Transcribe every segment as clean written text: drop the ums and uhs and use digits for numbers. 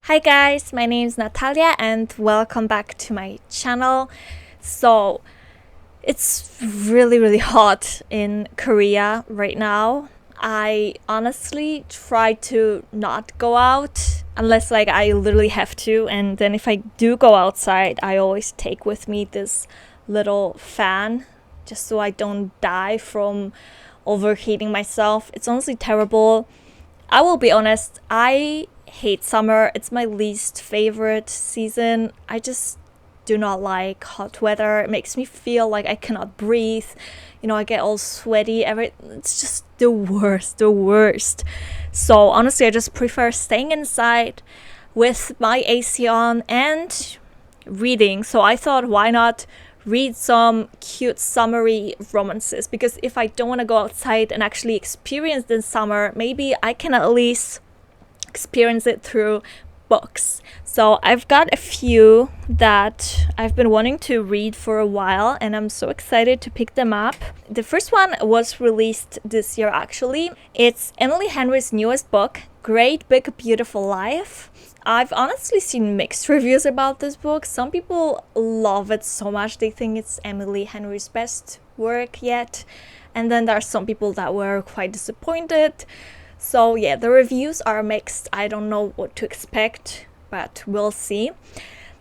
Hi guys, my name is Natalia and welcome back to my channel. So it's really hot in Korea right now. I honestly try to not go out unless I literally have to, and then if I do go outside, I always take with me this little fan just so I don't die from overheating myself. It's honestly terrible. I will be honest, I hate summer. It's my least favorite season. I just do not like hot weather. It makes me feel like I cannot breathe. I get all sweaty. It's just the worst. So honestly, I just prefer staying inside with my AC on and reading. So I thought, why not read some cute summery romances? Because if I don't want to go outside and actually experience the summer, maybe I can at least experience it through books. So I've got a few that I've been wanting to read for a while, and I'm so excited to pick them up. The first one was released this year actually. It's Emily Henry's newest book, Great Big Beautiful Life. I've honestly seen mixed reviews about this book. Some people love it so much, they think it's Emily Henry's best work yet. And then there are some people that were quite disappointed. So yeah, the reviews are mixed. I don't know what to expect, but we'll see.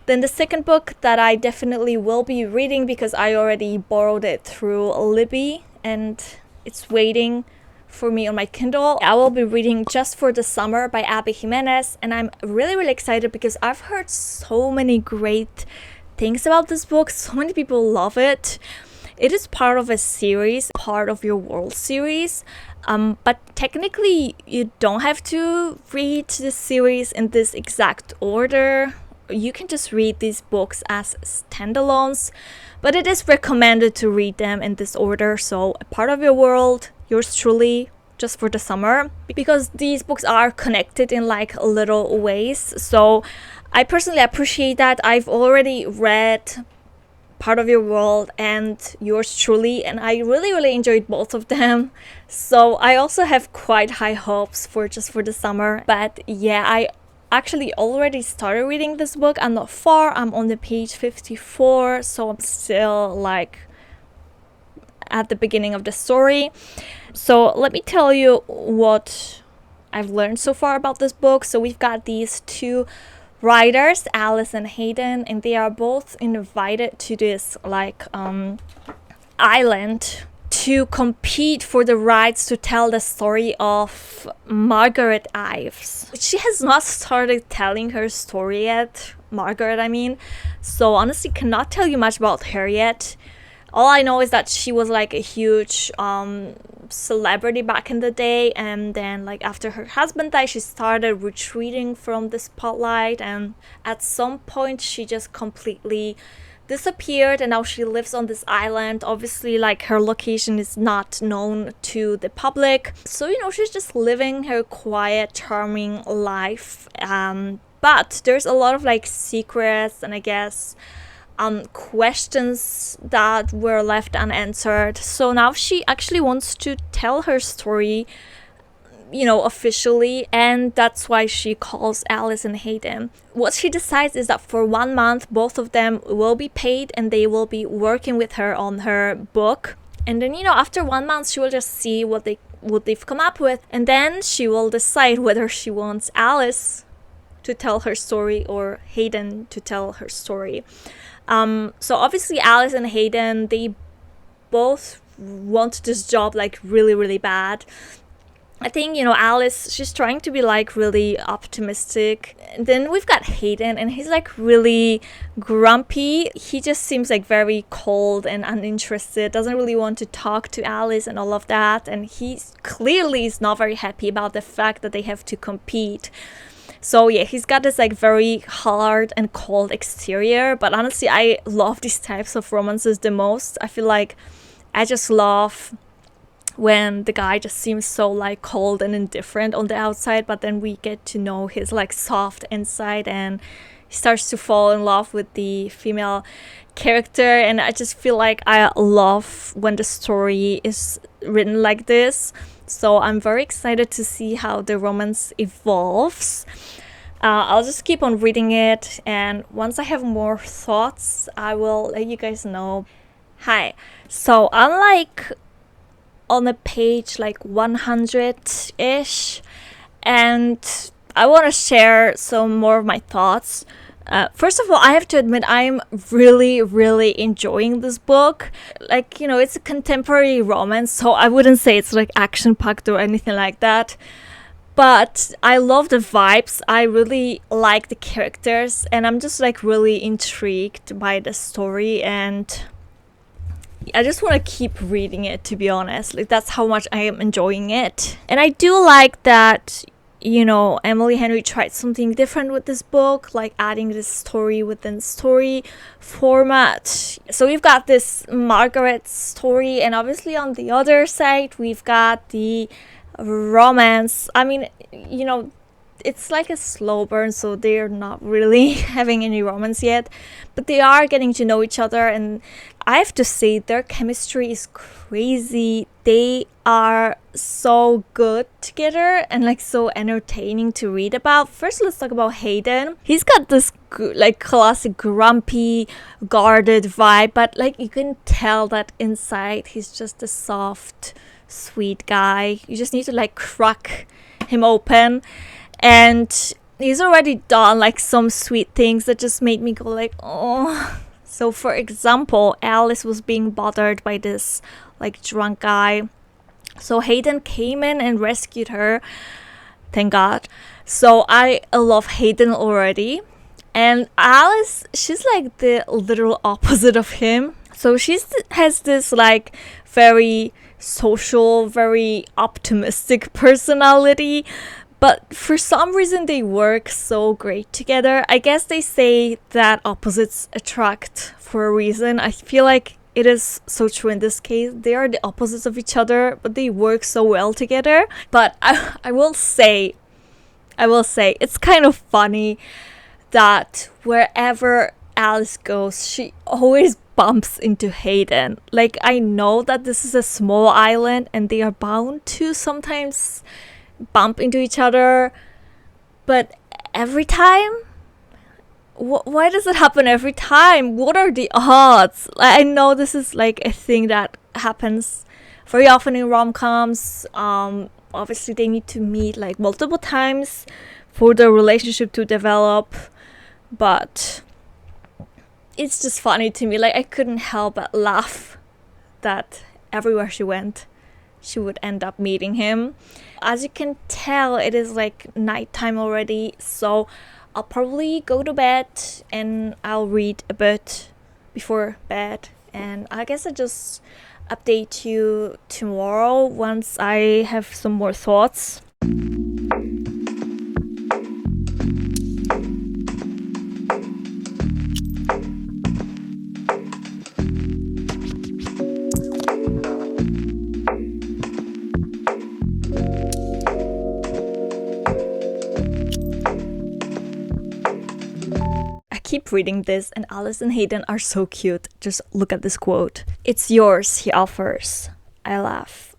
Then the second book that I definitely will be reading, because I already borrowed it through Libby and it's waiting for me on my Kindle. I will be reading Just for the Summer by Abby Jimenez, and I'm really excited because I've heard so many great things about this book. So many people love it. It is part of a series, part of your World series. But technically, you don't have to read the series in this exact order. You can just read these books as standalones, but it is recommended to read them in this order. So, A Part of Your World, Yours Truly, Just for the Summer, because these books are connected in little ways. So, I personally appreciate that. I've already read Part of Your World and Yours Truly, and I really enjoyed both of them. So I also have quite high hopes for Just for the Summer. But yeah, I actually already started reading this book. I'm not far. I'm on the page 54, so I'm still at the beginning of the story. So let me tell you what I've learned so far about this book. So we've got these two writers, Alice and Hayden, and they are both invited to this island to compete for the rights to tell the story of Margaret Ives. She has not started telling her story yet, Margaret I mean, so honestly cannot tell you much about her yet. All I know is that she was a huge celebrity back in the day, and then after her husband died, she started retreating from the spotlight, and at some point she just completely disappeared, and now she lives on this island. Obviously her location is not known to the public, so she's just living her quiet, charming life, but there's a lot of secrets and I guess questions that were left unanswered. So now she actually wants to tell her story, officially, and that's why she calls Alice and Hayden. What she decides is that for 1 month, both of them will be paid and they will be working with her on her book. And then, after 1 month, she will just see what they've come up with, and then she will decide whether she wants Alice to tell her story or Hayden to tell her story. So obviously Alice and Hayden, they both want this job really bad. I think, Alice, she's trying to be really optimistic. And then we've got Hayden, and he's really grumpy. He just seems very cold and uninterested, doesn't really want to talk to Alice and all of that. And he clearly is not very happy about the fact that they have to compete. So yeah, he's got this very hard and cold exterior, but honestly, I love these types of romances the most. I feel I just love when the guy just seems so cold and indifferent on the outside, but then we get to know his soft inside, and he starts to fall in love with the female character. And I just feel I love when the story is written like this. So I'm very excited to see how the romance evolves. I'll just keep on reading it, and once I have more thoughts, I will let you guys know. Hi. So I'm like on a page like 100-ish, and I want to share some more of my thoughts. First of all, I have to admit I'm really, really enjoying this book. Like, you know, it's a contemporary romance, so I wouldn't say it's like action-packed or anything like that. But I love the vibes. I really like the characters, and I'm just like really intrigued by the story, and I just want to keep reading it, to be honest. Like, that's how much I am enjoying it. And I do like that, you know, Emily Henry tried something different with this book, like adding this story within story format. So we've got this Margaret story, and obviously on the other side we've got the romance. I mean, you know, it's like a slow burn, so they're not really having any romance yet, but they are getting to know each other, and I have to say their chemistry is crazy. They are so good together and like so entertaining to read about. First, let's talk about Hayden. He's got this like classic grumpy, guarded vibe, but like you can tell that inside he's just a soft, sweet guy. You just need to like crack him open, and he's already done like some sweet things that just made me go like, oh. So for example, Alice was being bothered by this like drunk guy, so Hayden came in and rescued her, thank God. So I love Hayden already. And Alice, she's like the literal opposite of him. So she has this like very social, very optimistic personality, but for some reason they work so great together. I guess they say that opposites attract for a reason. I feel like it is so true in this case. They are the opposites of each other, but they work so well together. But I will say it's kind of funny that wherever Alice goes, she always bumps into Hayden. Like, I know that this is a small island and they are bound to sometimes bump into each other, but every time, why does it happen every time? What are the odds? I know this is like a thing that happens very often in rom-coms. Obviously they need to meet like multiple times for the relationship to develop, but it's just funny to me. Like, I couldn't help but laugh that everywhere she went, she would end up meeting him. As you can tell, it is like nighttime already, so I'll probably go to bed and I'll read a bit before bed, and I guess I'll just update you tomorrow once I have some more thoughts. Keep reading this, and Alice and Hayden are so cute. Just look at this quote. "It's yours," he offers. I laugh.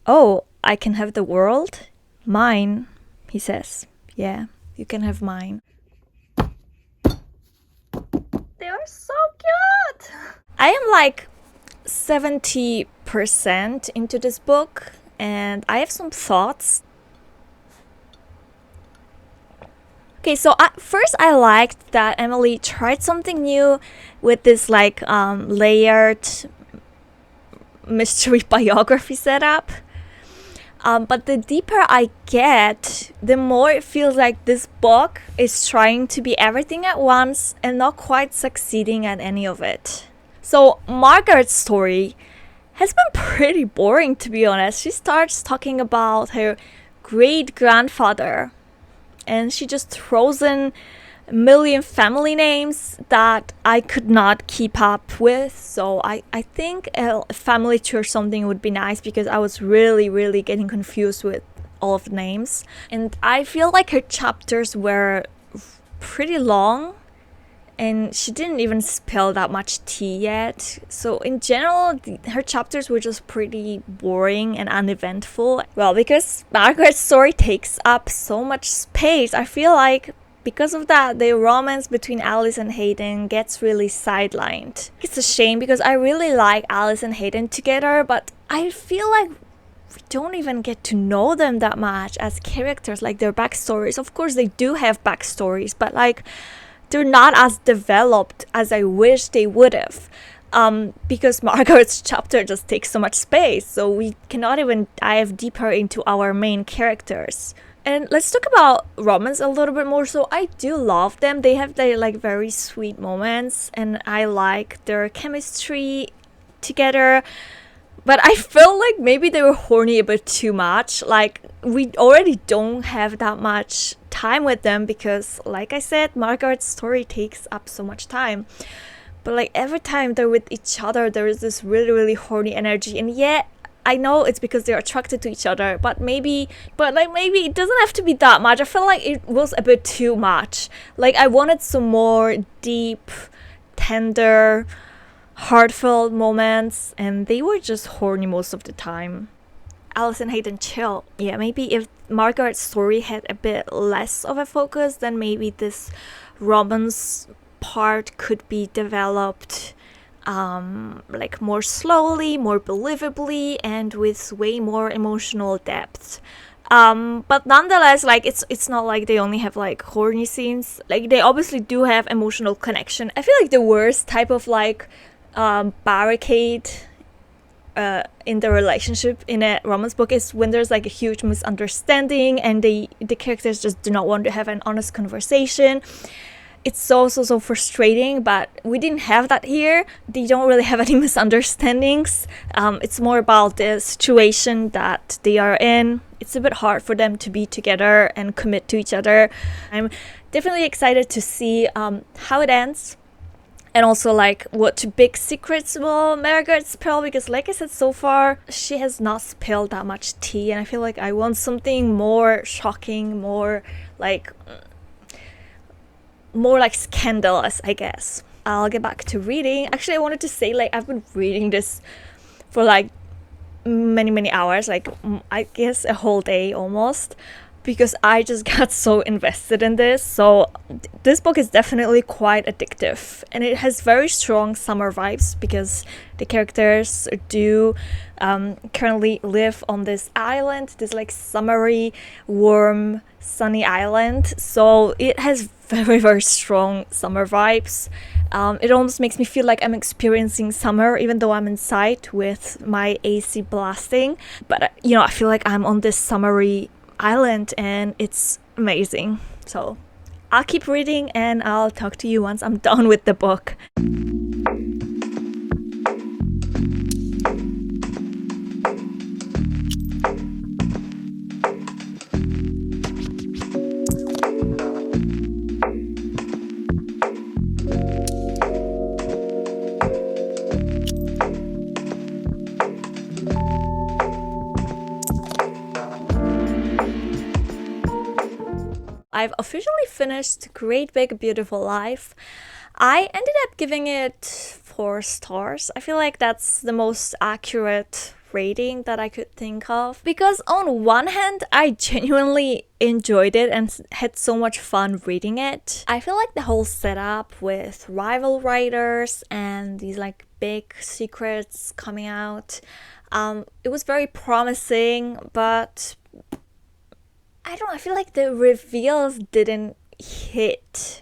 "Oh, I can have the world? Mine," he says. "Yeah, you can have mine." They are so cute! I am like 70% into this book, and I have some thoughts. Okay, so first I liked that Emily tried something new with this like layered mystery biography setup. But the deeper I get, the more it feels like this book is trying to be everything at once and not quite succeeding at any of it. So Margaret's story has been pretty boring, to be honest. She starts talking about her great-grandfather, and she just throws in a million family names that I could not keep up with. So I think a family tree or something would be nice, because I was really getting confused with all of the names. And I feel like her chapters were pretty long, and she didn't even spill that much tea yet. So in general, her chapters were just pretty boring and uneventful. Well, because Margaret's story takes up so much space, I feel like because of that, the romance between Alice and Hayden gets really sidelined. It's a shame because I really like Alice and Hayden together, but I feel like we don't even get to know them that much as characters, like their backstories. Of course, they do have backstories, but like they're not as developed as I wish they would have. Because Margaret's chapter just takes so much space, so we cannot even dive deeper into our main characters. And let's talk about romance a little bit more. So I do love them. They have their like very sweet moments, and I like their chemistry together. But I feel like maybe they were horny a bit too much. Like, we already don't have that much time with them because, like I said, Margaret's story takes up so much time. But like every time they're with each other, there is this really, really horny energy. And yet, I know it's because they're attracted to each other, but maybe it doesn't have to be that much. I feel like it was a bit too much. Like, I wanted some more deep, tender, heartfelt moments, and they were just horny most of the time. Alice and Hayden chill. Yeah, maybe if Margaret's story had a bit less of a focus, then maybe this romance part could be developed like more slowly, more believably, and with way more emotional depth. But nonetheless, like it's not like they only have like horny scenes. Like, they obviously do have emotional connection. I feel like the worst type of like barricade in the relationship in a romance book is when there's like a huge misunderstanding and the characters just do not want to have an honest conversation. It's so frustrating, but we didn't have that here. They don't really have any misunderstandings. It's more about the situation that they are in. It's a bit hard for them to be together and commit to each other. I'm definitely excited to see how it ends. And also, like, what big secrets will Margaret spill? Because, like I said, so far, she has not spilled that much tea. And I feel like I want something more shocking, more like scandalous, I guess. I'll get back to reading. Actually, I wanted to say, like, I've been reading this for, like, many hours. Like, I guess a whole day almost. Because I just got so invested in this. So this book is definitely quite addictive, and it has very strong summer vibes because the characters do currently live on this island, this like summery, warm, sunny island. So it has very strong summer vibes. It almost makes me feel like I'm experiencing summer even though I'm inside with my AC blasting. But I feel like I'm on this summery island and it's amazing. So I'll keep reading and I'll talk to you once I'm done with the book. I've officially finished Great Big Beautiful Life. I ended up giving it 4 stars. I feel like that's the most accurate rating that I could think of. Because on one hand, I genuinely enjoyed it and had so much fun reading it. I feel like the whole setup with rival writers and these like big secrets coming out, it was very promising, but I don't know, I feel like the reveals didn't hit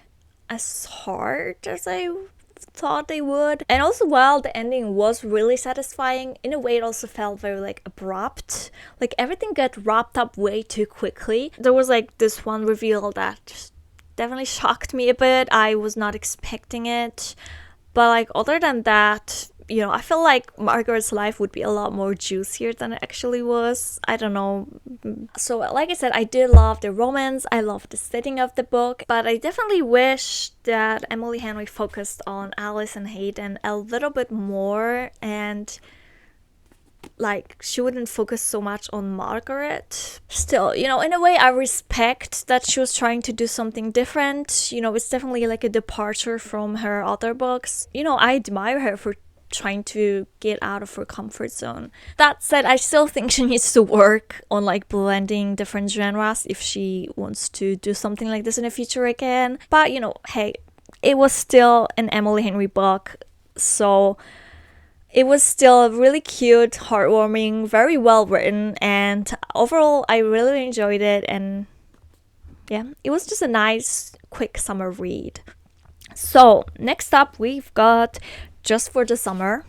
as hard as I thought they would. And also, while the ending was really satisfying, in a way it also felt very like abrupt. Like everything got wrapped up way too quickly. There was like this one reveal that just definitely shocked me a bit. I was not expecting it. But like other than that, I feel like Margaret's life would be a lot more juicier than it actually was. I don't know. So like I said, I did love the romance. I love the setting of the book. But I definitely wish that Emily Henry focused on Alice and Hayden a little bit more. And like she wouldn't focus so much on Margaret. Still, in a way I respect that she was trying to do something different. It's definitely like a departure from her other books. I admire her for trying to get out of her comfort zone. That said, I still think she needs to work on like blending different genres if she wants to do something like this in the future again. But you know, hey, it was still an Emily Henry book, so it was still really cute, heartwarming, very well written, and overall I really enjoyed it. And yeah, it was just a nice quick summer read. So next up we've got Just for the Summer,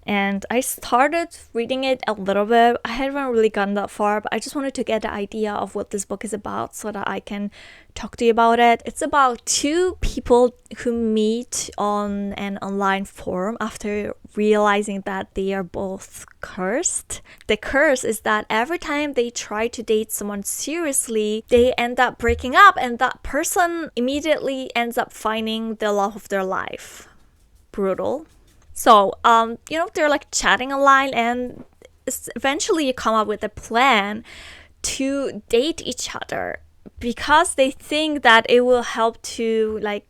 and I started reading it a little bit. I haven't really gotten that far, but I just wanted to get the idea of what this book is about so that I can talk to you about it. It's about two people who meet on an online forum after realizing that they are both cursed. The curse is that every time they try to date someone seriously, they end up breaking up, and that person immediately ends up finding the love of their life. Brutal. So, they're like chatting online, and eventually you come up with a plan to date each other because they think that it will help to like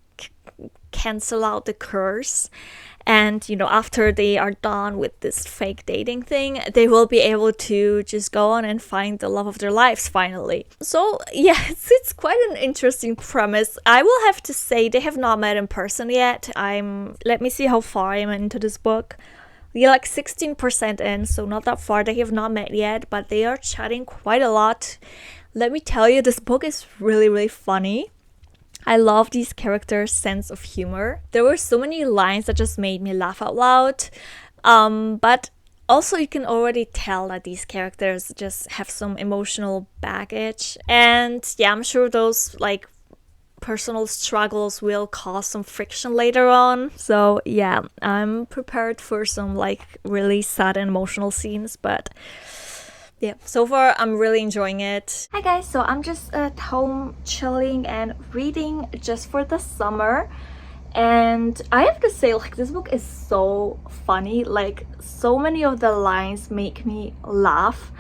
cancel out the curse. And, after they are done with this fake dating thing, they will be able to just go on and find the love of their lives finally. So, yeah, it's quite an interesting premise. I will have to say they have not met in person yet. Let me see how far I am into this book. We're like 16% in, so not that far. They have not met yet, but they are chatting quite a lot. Let me tell you, this book is really, really funny. I love these characters' sense of humor. There were so many lines that just made me laugh out loud. But also you can already tell that these characters just have some emotional baggage. And yeah, I'm sure those like personal struggles will cause some friction later on. So yeah, I'm prepared for some like really sad and emotional scenes, but yeah, so far I'm really enjoying it. Hi guys, so I'm just at home chilling and reading Just for the Summer, and I have to say, like, this book is so funny. Like, so many of the lines make me laugh.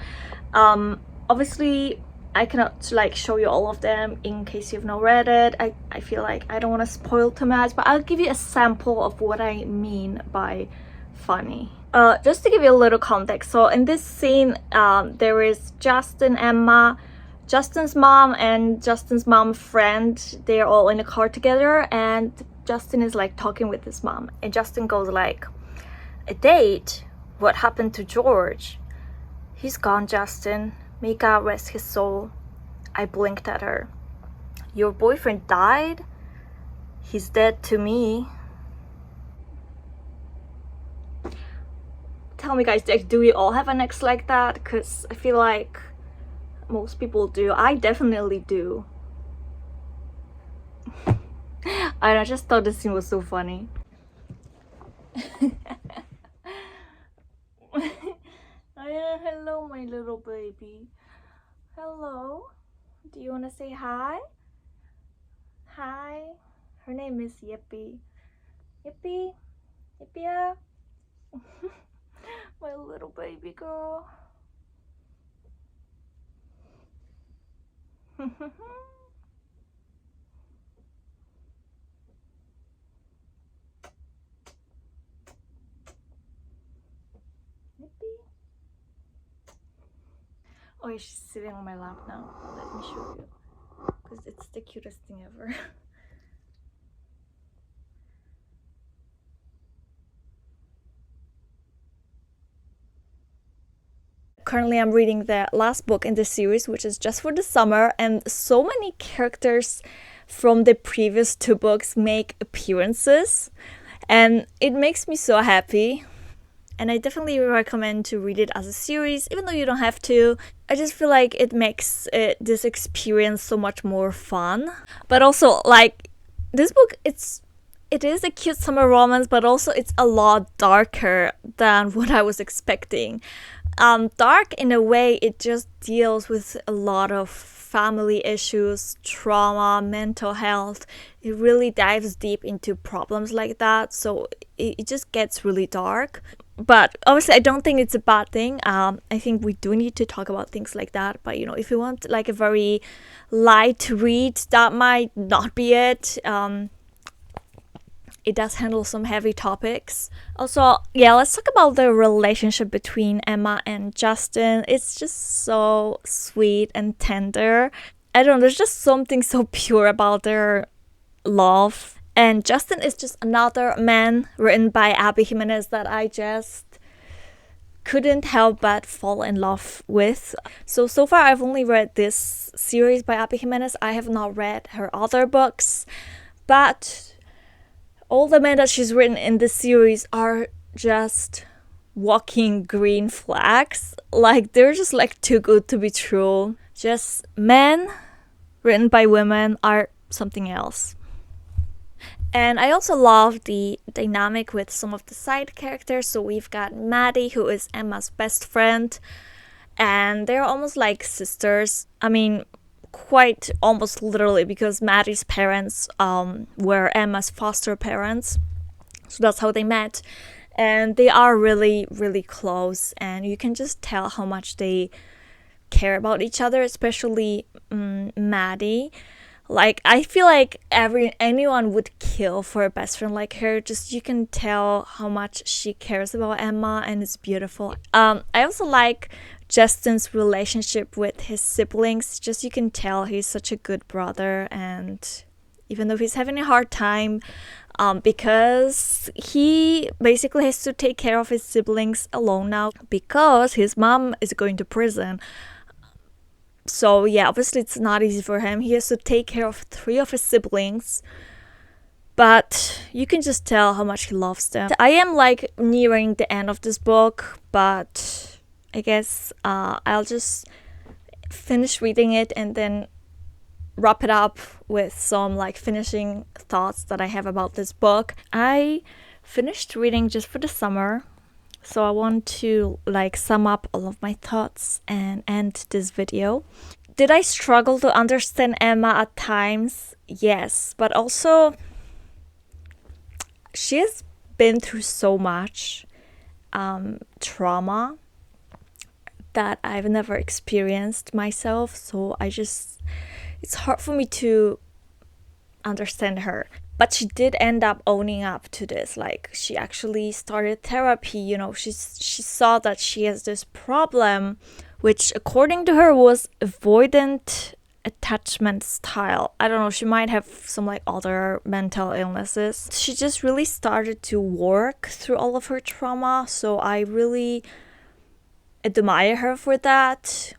Obviously I cannot like show you all of them in case you've not read it. I feel like I don't want to spoil too much, but I'll give you a sample of what I mean by funny. Just to give you a little context, so in this scene, there is Justin, Emma, Justin's mom, and Justin's mom friend. They're all in a car together, and Justin is like talking with his mom, and Justin goes like, "A date? What happened to George?" "He's gone, Justin. May God rest his soul." I blinked at her. "Your boyfriend died?" "He's dead to me." Tell me guys, do we all have an ex like that? Because I feel like most people do. I definitely do. I just thought this scene was so funny. Hello, my little baby. Hello. Do you want to say hi? Hi. Her name is Yippee. Yippee? Yippee? My little baby girl. Yippee. Oh, she's sitting on my lap now. Let me show you, because it's the cutest thing ever. Currently I'm reading the last book in the series, which is Just for the Summer, and so many characters from the previous two books make appearances, and it makes me so happy. And I definitely recommend to read it as a series, even though you don't have to. I just feel like it makes this experience so much more fun. But also, like, this book, it is a cute summer romance, but also it's a lot darker than what I was expecting. Dark in a way, it just deals with a lot of family issues, trauma, mental health. It really dives deep into problems like that, so it just gets really dark. But obviously I don't think it's a bad thing. I think we do need to talk about things like that, but if you want like a very light read, that might not be it. it does handle some heavy topics. Also, yeah, let's talk about the relationship between Emma and Justin. It's just so sweet and tender. I don't know, there's just something so pure about their love. And Justin is just another man written by Abby Jimenez that I just couldn't help but fall in love with. So far I've only read this series by Abby Jimenez. I have not read her other books, but all the men that she's written in this series are just walking green flags. Like, they're just like too good to be true. Just men written by women are something else. And I also love the dynamic with some of the side characters. So we've got Maddie, who is Emma's best friend, and they're almost like sisters. I mean, quite almost literally, because Maddie's parents were Emma's foster parents. So that's how they met. And they are really, really close. And you can just tell how much they care about each other, especially Maddie. Like, I feel like anyone would kill for a best friend like her. Just, you can tell how much she cares about Emma, and it's beautiful. I also like Justin's relationship with his siblings. Just, you can tell he's such a good brother, and even though he's having a hard time, because he basically has to take care of his siblings alone now because his mom is going to prison. So yeah, obviously it's not easy for him. He has to take care of 3 of his siblings, but you can just tell how much he loves them. I am like nearing the end of this book, but I guess I'll just finish reading it and then wrap it up with some like finishing thoughts that I have about this book. I finished reading just for the summer, so I want to like sum up all of my thoughts and end this video. Did I struggle to understand Emma at times? Yes, but also she has been through so much trauma that I've never experienced myself, so it's hard for me to understand her. But she did end up owning up to this. Like, she actually started therapy. You know, she saw that she has this problem, which according to her was avoidant attachment style. I don't know, she might have some like other mental illnesses. She just really started to work through all of her trauma. So I really admire her for that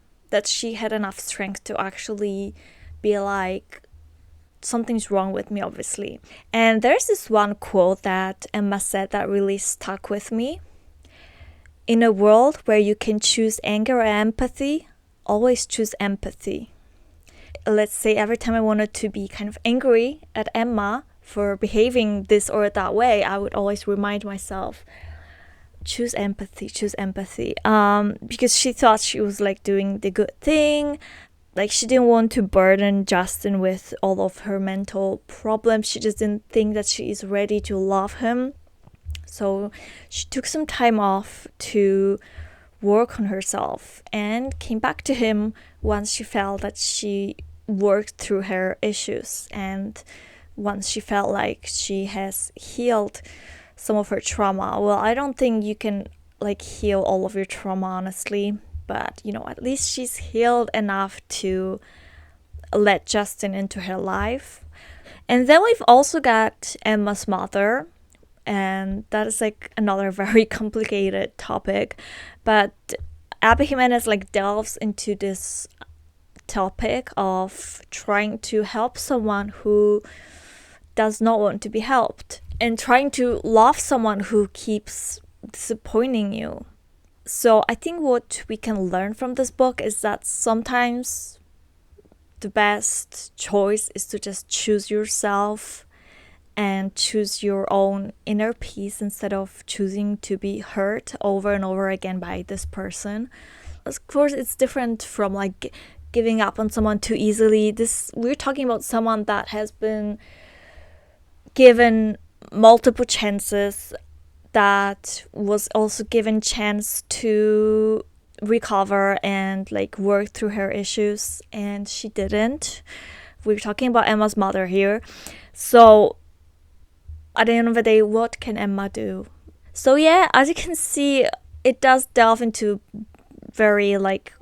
she had enough strength to actually be like, something's wrong with me, obviously. And there's this one quote that Emma said that really stuck with me. In a world where you can choose anger or empathy, always choose empathy. Let's say every time I wanted to be kind of angry at Emma for behaving this or that way, I would always remind myself, choose empathy. Because she thought she was like doing the good thing. Like, she didn't want to burden Justin with all of her mental problems. She just didn't think that she is ready to love him. So she took some time off to work on herself and came back to him once she felt that she worked through her issues, and once she felt like she has healed some of her trauma. Well, I don't think you can like heal all of your trauma, honestly. But, you know, at least she's healed enough to let Justin into her life. And then we've also got Emma's mother. And that is like another very complicated topic. But Abby Jimenez like delves into this topic of trying to help someone who does not want to be helped. And trying to love someone who keeps disappointing you. So I think what we can learn from this book is that sometimes the best choice is to just choose yourself and choose your own inner peace instead of choosing to be hurt over and over again by this person. Of course, it's different from like giving up on someone too easily. We're talking about someone that has been given multiple chances, that was also given chance to recover and like work through her issues, and she didn't. We're talking about Emma's mother here. So at the end of the day, what can Emma do? So yeah, as you can see, it does delve into very like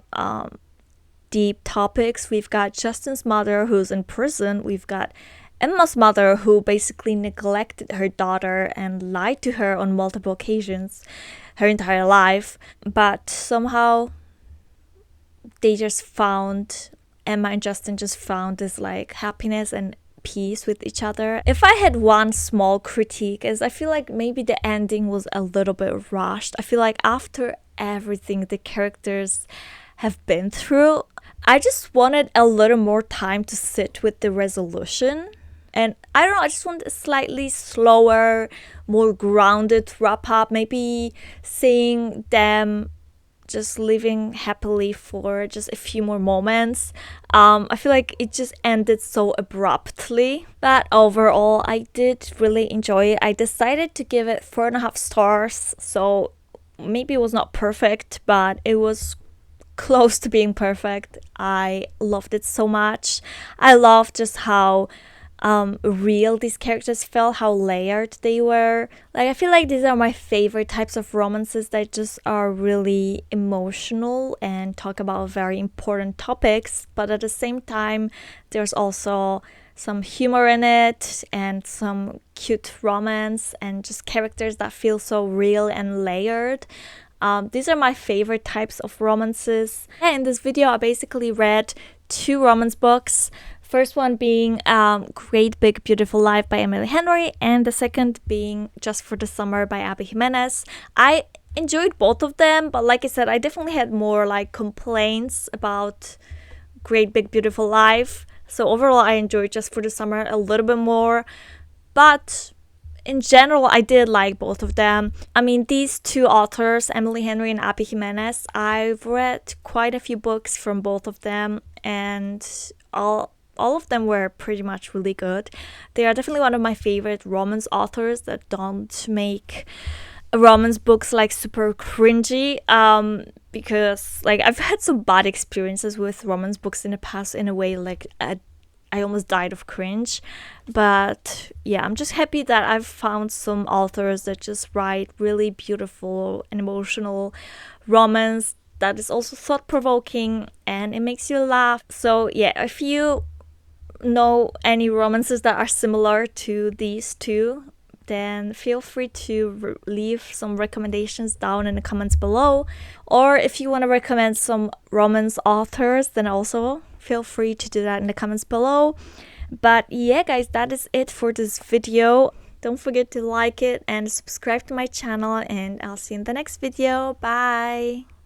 deep topics. We've got Justin's mother who's in prison. We've got Emma's mother who basically neglected her daughter and lied to her on multiple occasions her entire life. But somehow they just found, Emma and Justin just found this like happiness and peace with each other. If I had one small critique, is I feel like maybe the ending was a little bit rushed. I feel like after everything the characters have been through, I just wanted a little more time to sit with the resolution. And I don't know, I just want a slightly slower, more grounded wrap up. Maybe seeing them just living happily for just a few more moments. I feel like it just ended so abruptly. But overall, I did really enjoy it. I decided to give it 4.5 stars. So maybe it was not perfect, but it was close to being perfect. I loved it so much. I love just how real these characters felt, how layered they were. Like, I feel like these are my favorite types of romances that just are really emotional and talk about very important topics, but at the same time there's also some humor in it and some cute romance and just characters that feel so real and layered. These are my favorite types of romances. In this video I basically read 2 romance books. First one being Great Big Beautiful Life by Emily Henry, and the second being Just for the Summer by Abby Jimenez. I enjoyed both of them, but like I said, I definitely had more like complaints about Great Big Beautiful Life. So overall I enjoyed Just for the Summer a little bit more, but in general I did like both of them. I mean, these 2 authors, Emily Henry and Abby Jimenez, I've read quite a few books from both of them, and all of them were pretty much really good. They are definitely one of my favorite romance authors that don't make romance books like super cringy, because like I've had some bad experiences with romance books in the past in a way like I almost died of cringe. But yeah, I'm just happy that I've found some authors that just write really beautiful and emotional romance that is also thought-provoking and it makes you laugh. So yeah, if you know any romances that are similar to these 2, then feel free to leave some recommendations down in the comments below. Or if you want to recommend some romance authors, then also feel free to do that in the comments below. But yeah guys, that is it for this video. Don't forget to like it and subscribe to my channel, and I'll see you in the next video. Bye!